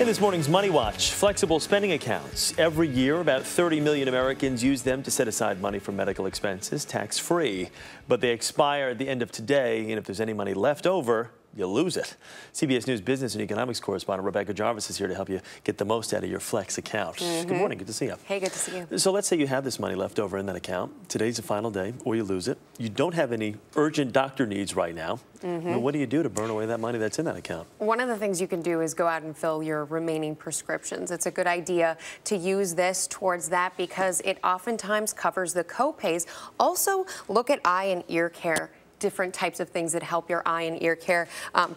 In this morning's Money Watch, flexible spending accounts. Every year, about 30 million Americans use them to set aside money for medical expenses, tax-free. But they expire at the end of today, and if there's any money left over, you lose it. CBS News business and economics correspondent Rebecca Jarvis is here to help you get the most out of your Flex account. Good morning. Good to see you. Hey, good to see you. So let's say you have this money left over in that account. Today's the final day, or you lose it. You don't have any urgent doctor needs right now. What do you do to burn away that money that's in that account? One of the things you can do is go out and fill your remaining prescriptions. It's a good idea to use this towards that because it oftentimes covers the co-pays. Also, look at eye and ear care. Different types of things that help your eye and ear care,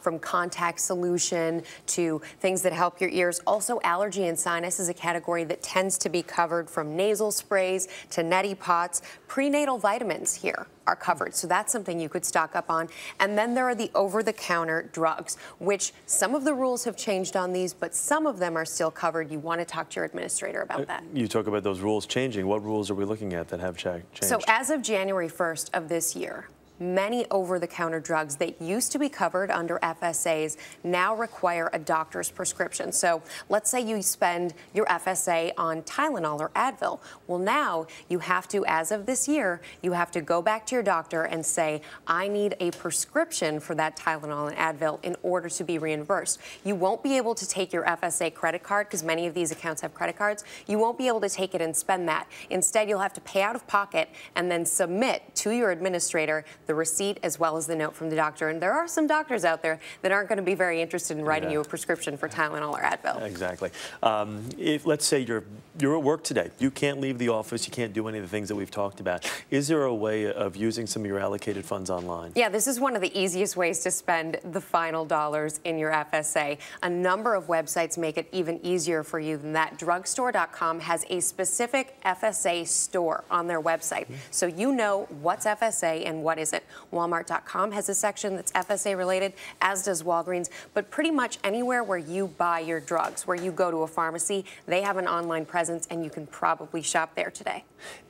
from contact solution to things that help your ears. Also, allergy and sinus is a category that tends to be covered, from nasal sprays to neti pots. Prenatal vitamins here are covered, so that's something you could stock up on. And then there are the over-the-counter drugs, which some of the rules have changed on these, but some of them are still covered. You want to talk to your administrator about that. You talk about those rules changing. What rules are we looking at that have changed? So as of January 1st of this year, many over-the-counter drugs that used to be covered under FSAs now require a doctor's prescription. So let's say you spend your FSA on Tylenol or Advil. Well, now you have to, as of this year, you have to go back to your doctor and say, I need a prescription for that Tylenol and Advil in order to be reimbursed. You won't be able to take your FSA credit card, because many of these accounts have credit cards. You won't be able to take it and spend that. Instead, you'll have to pay out of pocket and then submit to your administrator the receipt as well as the note from the doctor. And there are some doctors out there that aren't going to be very interested in writing you a prescription for Tylenol or Advil. Exactly. If, let's say you're at work today, you can't leave the office, you can't do any of the things that we've talked about. Is there a way of using some of your allocated funds online? Yeah, this is one of the easiest ways to spend the final dollars in your FSA. A number of websites make it even easier for you than that. Drugstore.com has a specific FSA store on their website, so you know what's FSA and what isn't. Walmart.com has a section that's FSA related, as does Walgreens, but pretty much anywhere where you buy your drugs, where you go to a pharmacy, they have an online presence, and you can probably shop there today.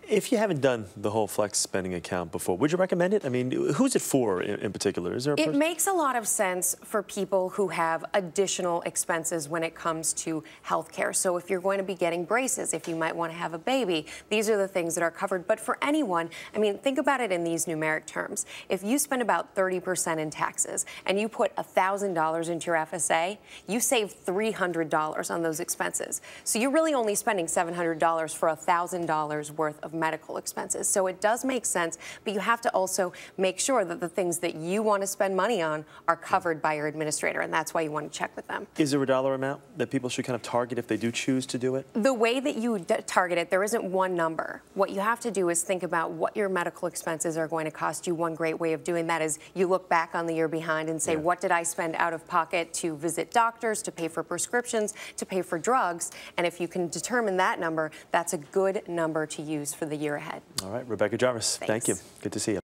If you haven't done the whole Flex spending account before, would you recommend it? I mean, who's it for in particular? Is there a person? It makes a lot of sense for people who have additional expenses when it comes to health care. So if you're going to be getting braces, if you might want to have a baby, these are the things that are covered. But for anyone, I mean, think about it in these numeric terms. If you spend about 30% in taxes and you put $1,000 into your FSA, you save $300 on those expenses. So you're really only spending $700 for $1,000 worth of medical expenses. So it does make sense, but you have to also make sure that the things that you want to spend money on are covered by your administrator, and that's why you want to check with them. Is there a dollar amount that people should kind of target if they do choose to do it? The way that you target it, there isn't one number. What you have to do is think about what your medical expenses are going to cost you. One great way of doing that is you look back on the year behind and say, what did I spend out of pocket to visit doctors, to pay for prescriptions, to pay for drugs? And if you can determine that number, that's a good number to use for the year ahead. All right, Rebecca Jarvis, thank you. Good to see you.